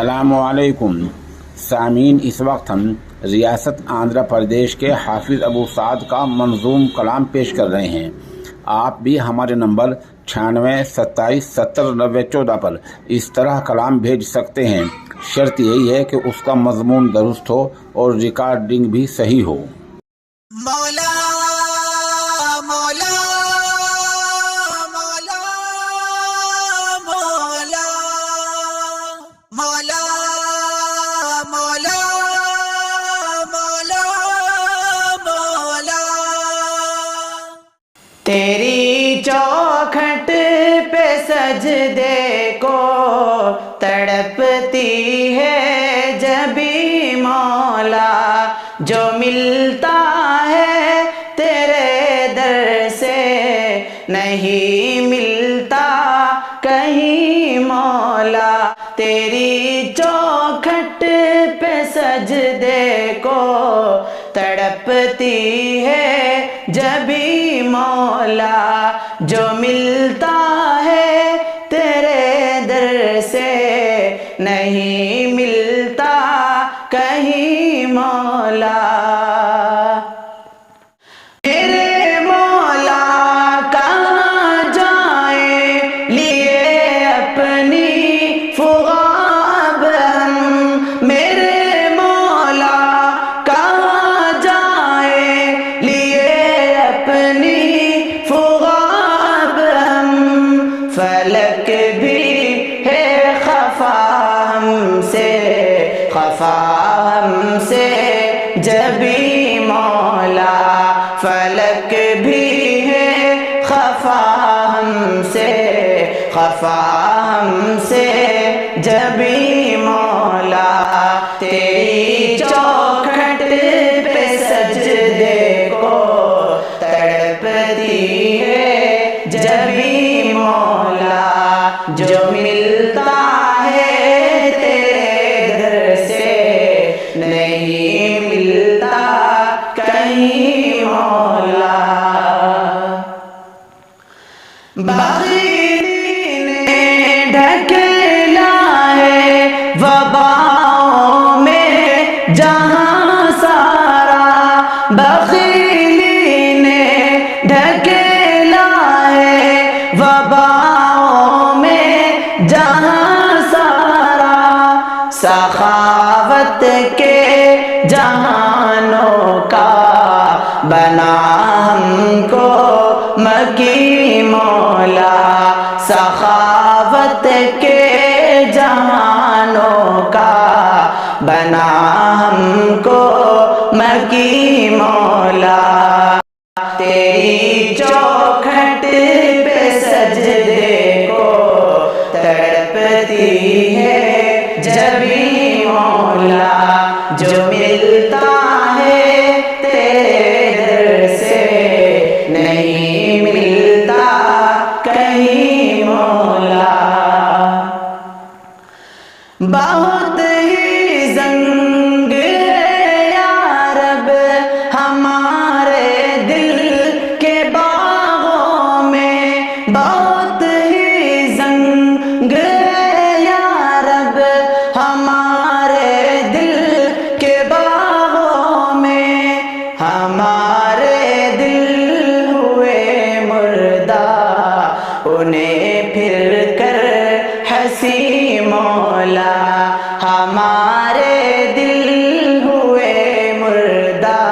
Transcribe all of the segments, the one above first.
السلام علیکم سامعین، اس وقت ہم ریاست آندھرا پردیش کے حافظ ابو سعد کا منظوم کلام پیش کر رہے ہیں۔ آپ بھی ہمارے نمبر 9627709014 پر اس طرح کلام بھیج سکتے ہیں۔ شرط یہی ہے کہ اس کا مضمون درست ہو اور ریکارڈنگ بھی صحیح ہو۔ مولا مولا مولا مولا مولا مولا مولا مولا، تیری چوکھٹ پہ سجدے کو تڑپتی ہے جبھی مولا، جو ملتا ہے تیرے در سے نہیں ملتا کہیں مولا، تیری چوکھٹ پہ سجدے کو تڑپتی ہے جبھی مولا، جو ملتا ہے تیرے در سے نہیں ملتا کہیں مولا، میرے مولا کہاں جائیں لیے اپنی فغاب ہم، میرے مولا کہاں جائیں لیے اپنی فغاب ہم، فلک بھی ہے خفا ہم سے، خفا ہم سے جبھی مولا، فلک بھی ہے خفا ہم سے، خفا ہم سے جبھی مولا، تیری چوکھٹ پہ سجدے کو تڑپتی ہے جبھی مولا، جو ملتا ہے تیرے در سے نہیں ملتا کہیں مولا، بغیری نے ڈھکیلا ہے وباؤں میں جہاں سارا، بغیری نے ڈھکیلا ہے وباؤں میں جہاں سارا، سخاوت کے جہانوں کا بنا ہم کو مکی مولا، سخاوت کے جہانوں کا بنا ہم کو مکی مولا، تیری چوکھٹ پہ سجدے کو تڑپتی ہے جبھی مولا، جو ملتا ہے تیرے در سے نہیں ملتا کہیں مولا، بہت ہی زنگ ہے یا رب ہمارے دل کے باغوں میں، بہت ہی زنگ ہے یا رب ہمارے دل کے باغوں میں، ہمارے دل ہوئے مردہ انہیں پھر کر ہنسی مولا، ہمارے دل ہوئے مردہ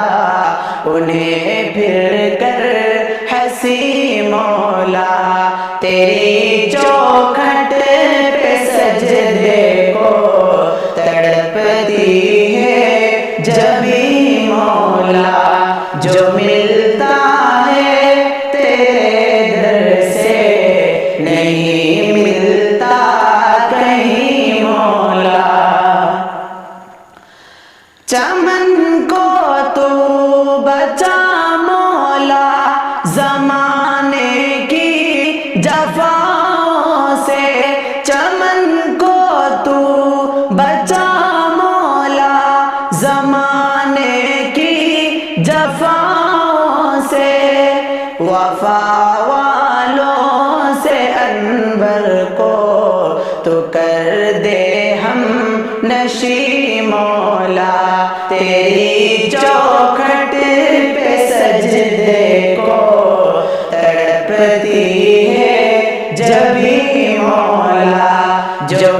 انہیں پھر کر ہنسی مولا، تیری چوکھٹ پہ سجدے کو تڑپتی ہے جبھی مولا، جو ملتا ہے تیرے در سے نہیں ملتا کہیں مولا، چمن کو تو بچا مولا زمانے کی جفاؤں سے، چمن کو تو بچا مولا زمانے کی جفاؤں سے، وفا والوں سے انور کو تو کر دے ہم نشی مولا، تیری چوکھٹ پہ سجدے کو تڑپتی ہے جبھی مولا، جو